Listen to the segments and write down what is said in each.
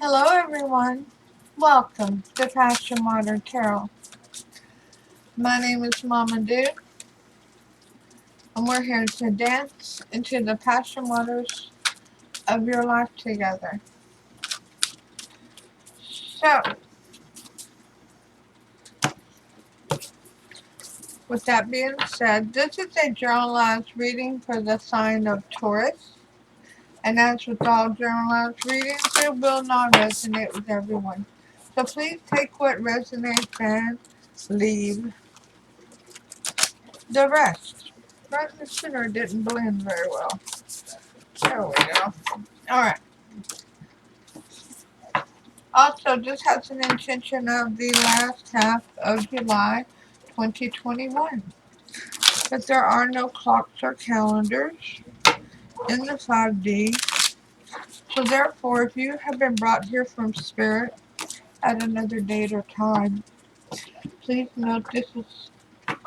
Hello everyone, welcome to PassionWaterTarot. My name is Mama Dude, and we're here to dance into the passion waters of your life together. So, with that being said, this is a journalized reading for the sign of Taurus. And as with all journalized readings, it will not resonate with everyone. So please take what resonates and leave the rest. Right, the center didn't blend very well. There we go. Alright. Also, this has an intention of the last half of July 2021. But there are no clocks or calendars in the 5D. So therefore, if you have been brought here from Spirit at another date or time, please note this is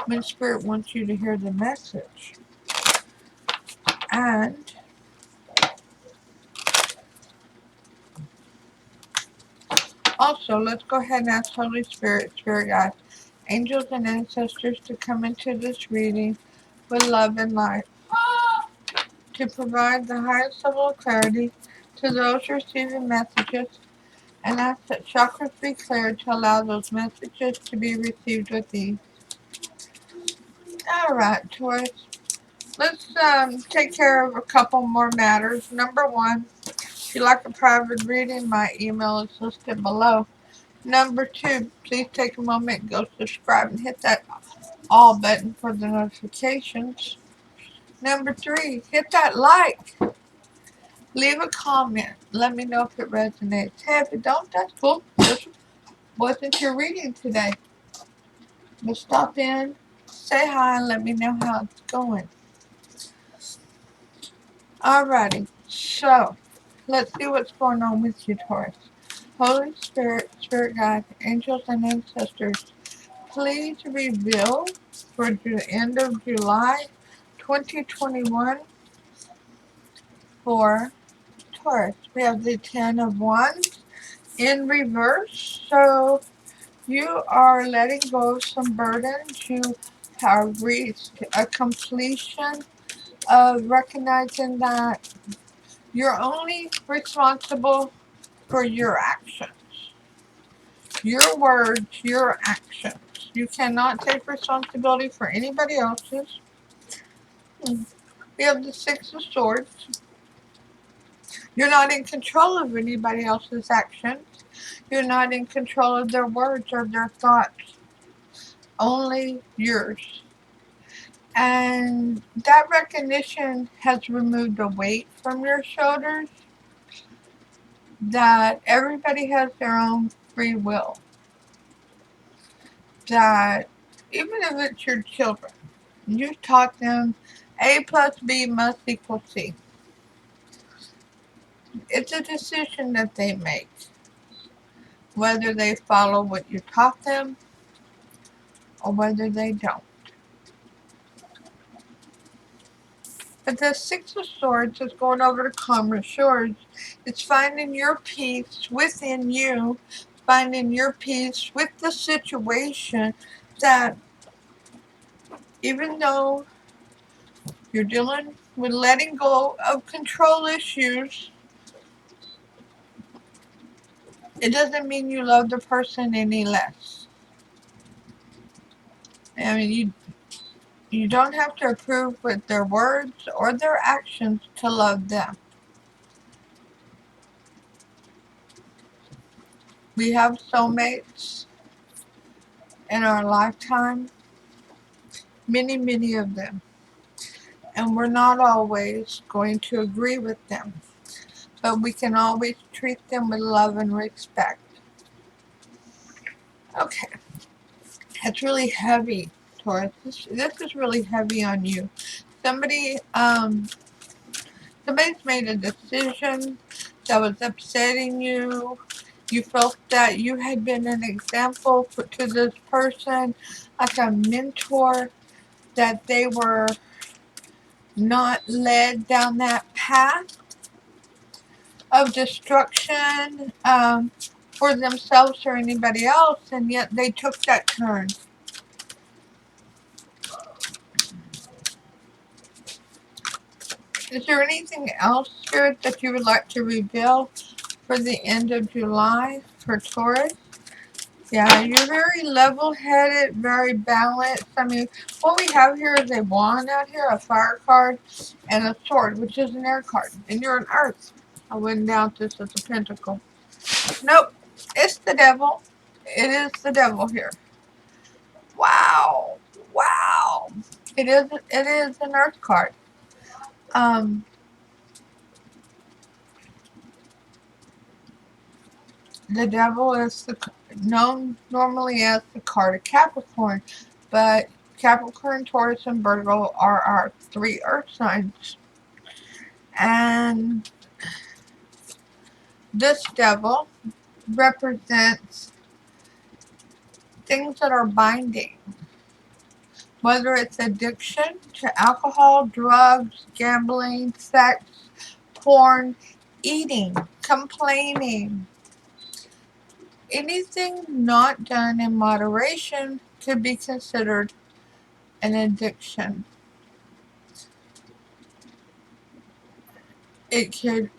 when Spirit wants you to hear the message. And also, let's go ahead and ask Holy Spirit, Spirit Guide, angels and ancestors to come into this reading with love and light, to provide the highest level of clarity to those receiving messages, and ask that chakras be cleared to allow those messages to be received with ease. Alright, Taurus, let's take care of a couple more matters. Number one, if you'd like a private reading, my email is listed below. Number two, please take a moment and go subscribe and hit that all button for the notifications. Number three, hit that like. Leave a comment. Let me know if it resonates. Hey, if it don't, that's cool. This wasn't your reading today. But stop in, say hi, and let me know how it's going. Alrighty, so let's see what's going on with you, Taurus. Holy Spirit, Spirit Guide, angels, and ancestors, please reveal for the end of July 2021 for Taurus. We have the 10 of Wands in reverse. So you are letting go of some burdens. You have reached a completion of recognizing that you're only responsible for your actions, your words, your actions. You cannot take responsibility for anybody else's. We have the Six of Swords. You're not in control of anybody else's actions. You're not in control of their words or their thoughts. Only yours. And that recognition has removed a weight from your shoulders that everybody has their own free will. That even if it's your children, you've taught them A plus B must equal C. It's a decision that they make, whether they follow what you taught them or whether they don't. But the Six of Swords is going over to Karma Shores. It's finding your peace within you, finding your peace with the situation, that even though you're dealing with letting go of control issues, it doesn't mean you love the person any less. I mean, you don't have to approve with their words or their actions to love them. We have soulmates in our lifetime, many of them. And we're not always going to agree with them, but we can always treat them with love and respect. Okay, that's really heavy, Taurus. This is really heavy on you. Somebody's made a decision that was upsetting you. You felt that you had been an example to this person, like a mentor, that they were not led down that path of destruction for themselves or anybody else, and yet they took that turn. Is there anything else, Spirit, that you would like to reveal for the end of July for Taurus? Yeah, you're very level-headed, very balanced. I mean, what we have here is a wand out here, a fire card, and a sword, which is an air card. And you're an earth. I wouldn't doubt this as a pentacle. Nope, it's the devil. It is the devil here. Wow. Wow. It is an earth card. The devil is known normally as the card of Capricorn, but Capricorn, Taurus, and Virgo are our 3 earth signs. And this devil represents things that are binding, whether it's addiction to alcohol, drugs, gambling, sex, porn, eating, complaining. Anything not done in moderation could be considered an addiction. It could,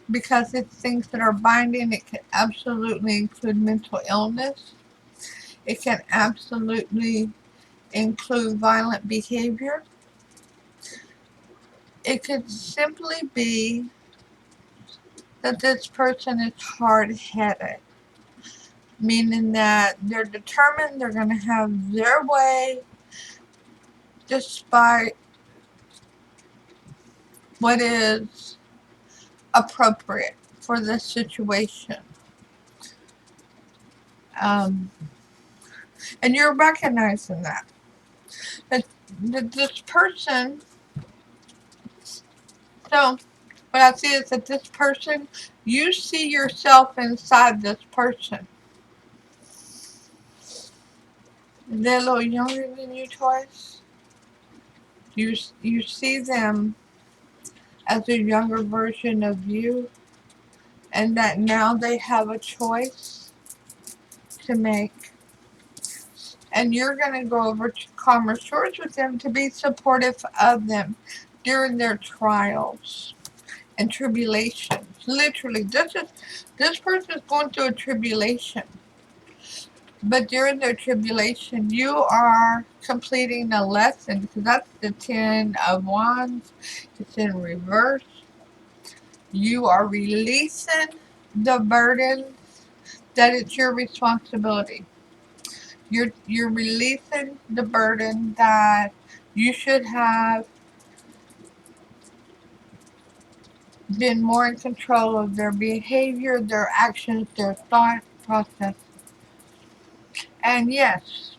because it's things that are binding, it could absolutely include mental illness. It can absolutely include violent behavior. It could simply be that this person is hard-headed, meaning that they're determined they're going to have their way despite what is appropriate for this situation. And you're recognizing that this person, so what I see is that this person, you see yourself inside this person. They're a little younger than you, Taurus. You see them as a younger version of you, and that now they have a choice to make. And you're going to go over to calmer shores with them to be supportive of them during their trials and tribulations. Literally, this person is going through a tribulation. But during their tribulation, you are completing a lesson, because that's the 10 of Wands. It's in reverse. You are releasing the burden that it's your responsibility. You're releasing the burden that you should have been more in control of their behavior, their actions, their thought process. And yes,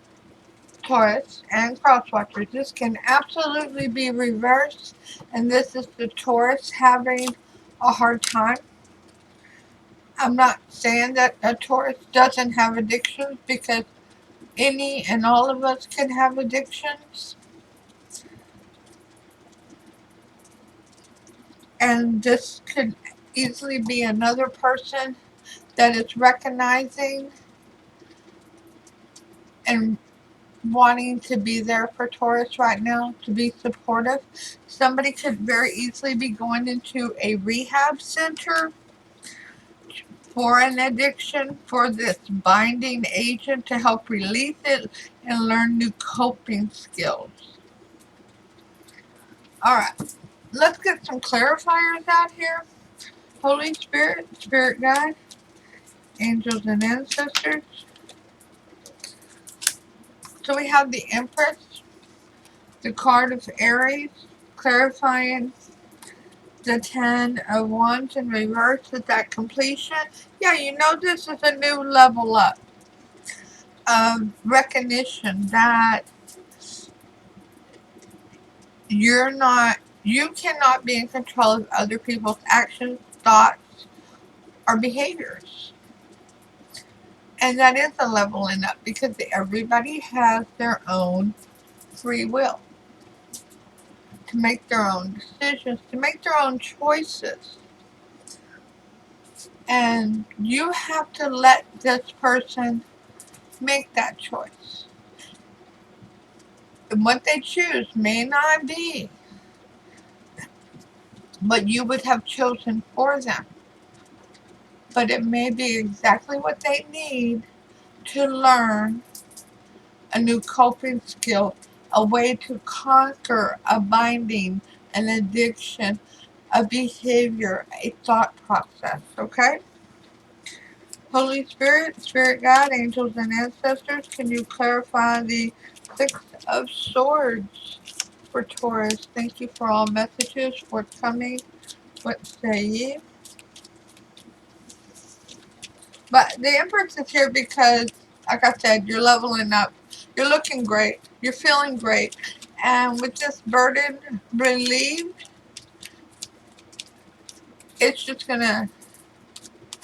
Taurus and crosswatchers, this can absolutely be reversed, and this is the Taurus having a hard time. I'm not saying that a Taurus doesn't have addictions, because any and all of us can have addictions. And this could easily be another person that is recognizing and wanting to be there for Taurus right now, to be supportive. Somebody could very easily be going into a rehab center for an addiction, for this binding agent to help release it and learn new coping skills. Alright, let's get some clarifiers out here. Holy Spirit, Spirit Guide, Angels and Ancestors. So we have the Empress, the card of Aries, clarifying the 10 of Wands in reverse with that completion. Yeah, you know, this is a new level up of recognition that you cannot be in control of other people's actions, thoughts, or behaviors. And that is a leveling up, because everybody has their own free will to make their own decisions, to make their own choices. And you have to let this person make that choice. And what they choose may not be what you would have chosen for them. But it may be exactly what they need to learn a new coping skill, a way to conquer a binding, an addiction, a behavior, a thought process, okay? Holy Spirit, Spirit God, angels and ancestors, can you clarify the Six of Swords for Taurus? Thank you for all messages forthcoming. What say ye? But the Empress is here because, like I said, you're leveling up. You're looking great. You're feeling great. And with this burden relieved, it's just going to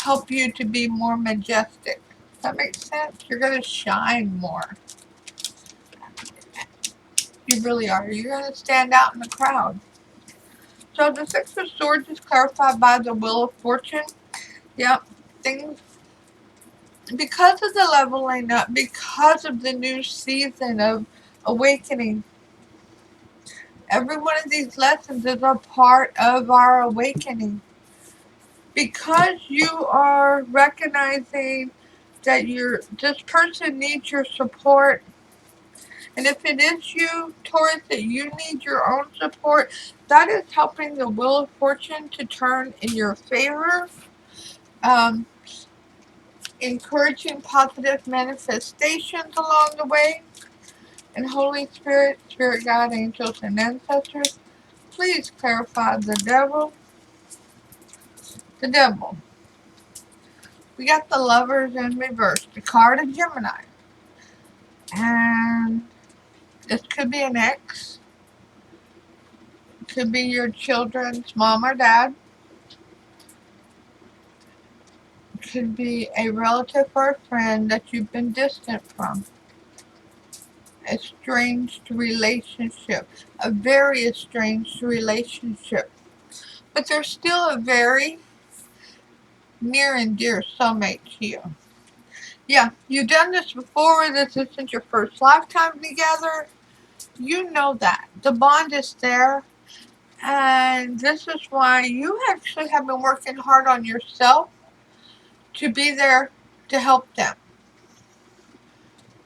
help you to be more majestic. That makes sense? You're going to shine more. You really are. You're going to stand out in the crowd. So the Six of Swords is clarified by the Wheel of Fortune. Yep. Things, because of the leveling up, because of the new season of awakening, every one of these lessons is a part of our awakening. Because you are recognizing that this person needs your support, and if it is you, Taurus, that you need your own support, that is helping the Wheel of Fortune to turn in your favor, um, encouraging positive manifestations along the way. And Holy Spirit, Spirit God, angels, and ancestors, please clarify the devil. The devil. We got the Lovers in reverse, the card of Gemini. And this could be an ex. It could be your children's mom or dad. It could be a relative or a friend that you've been distant from. A estranged relationship. A very estranged relationship. But they're still a very near and dear soulmate to you. Yeah, you've done this before. This isn't your first lifetime together. You know that. The bond is there. And this is why you actually have been working hard on yourself to be there to help them.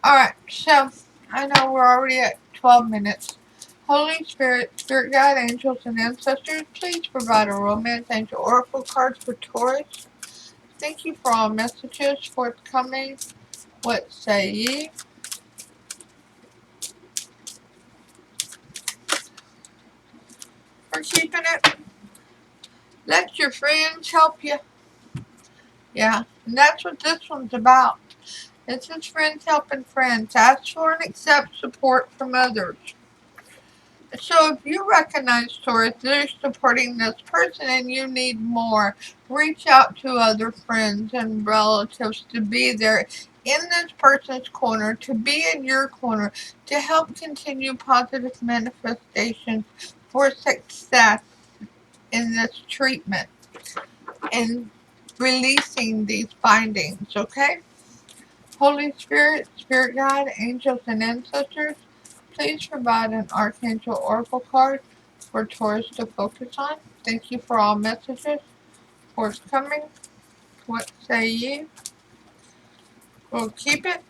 Alright, so I know we're already at 12 minutes. Holy Spirit, Spirit Guide, angels, and ancestors, please provide a romance angel oracle card for Taurus. Thank you for all messages forthcoming. What say ye? We're keeping it. Let your friends help you. Yeah, and that's what this one's about. This is friends helping friends. Ask for and accept support from others. So if you recognize, Taurus, that you're supporting this person and you need more, reach out to other friends and relatives to be there in this person's corner, to be in your corner, to help continue positive manifestations for success in this treatment and releasing these findings, okay? Holy Spirit, Spirit Guide, angels, and ancestors, please provide an Archangel Oracle card for Taurus to focus on. Thank you for all messages forthcoming. What say ye? We'll keep it.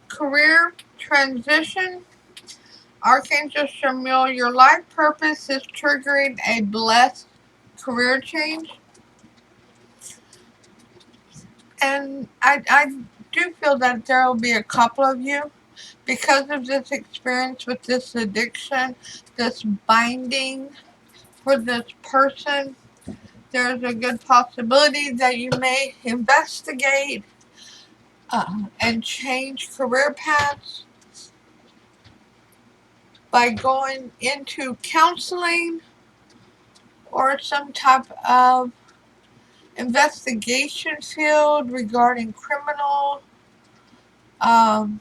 Career transition. Archangel Shamil, your life purpose is triggering a blessed career change. And I do feel that there will be a couple of you because of this experience with this addiction, this binding for this person. There's a good possibility that you may investigate and change career paths by going into counseling or some type of investigation field regarding criminal, um,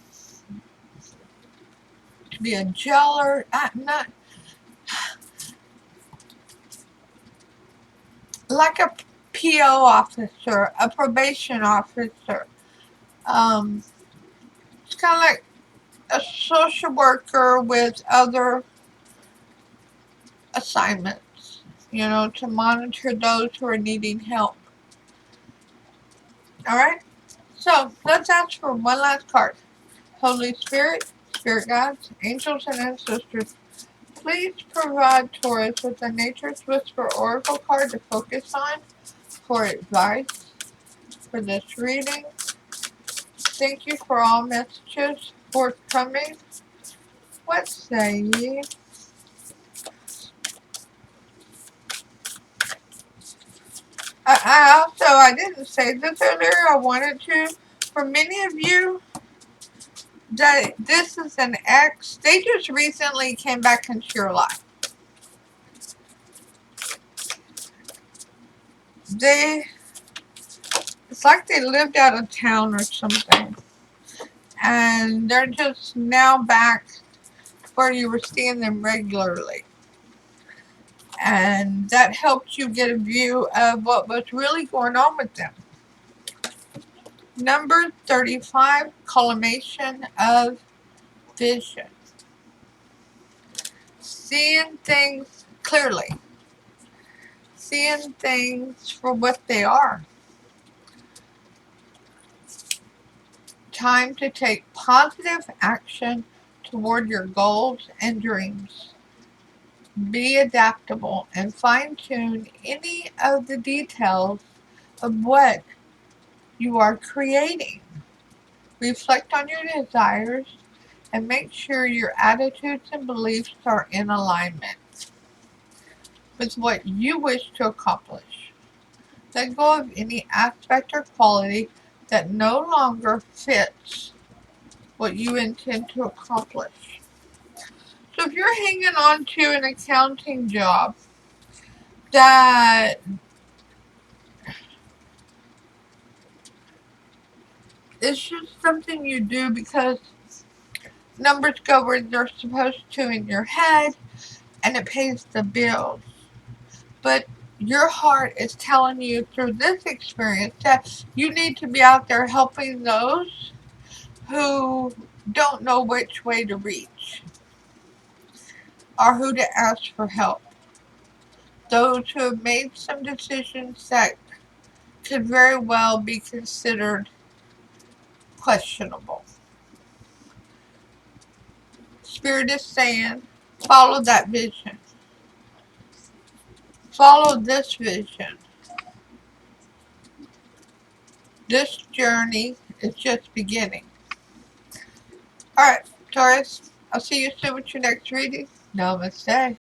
to be a jailer. Not like a PO officer, a probation officer. It's kind of like a social worker with other assignments, to monitor those who are needing help. Alright? So, let's ask for one last card. Holy Spirit, Spirit Guides, Angels, and Ancestors, please provide Taurus with a Nature's Whisper Oracle card to focus on for advice for this reading. Thank you for all messages forthcoming. What say ye? I didn't say this earlier, I wanted to. For many of you, that this is an ex, they just recently came back into your life. It's like they lived out of town or something. And they're just now back where you were seeing them regularly. And that helped you get a view of what was really going on with them. Number 35, collimation of vision. Seeing things clearly. Seeing things for what they are. Time to take positive action toward your goals and dreams. Be adaptable and fine-tune any of the details of what you are creating. Reflect on your desires and make sure your attitudes and beliefs are in alignment with what you wish to accomplish. Let go of any aspect or quality that no longer fits what you intend to accomplish. So if you're hanging on to an accounting job that is just something you do because numbers go where they're supposed to in your head and it pays the bills, but your heart is telling you through this experience that you need to be out there helping those who don't know which way to reach or who to ask for help. Those who have made some decisions that could very well be considered questionable. Spirit is saying, follow that vision. Follow this vision. This journey is just beginning. Alright, Taurus, I'll see you soon with your next reading. Namaste.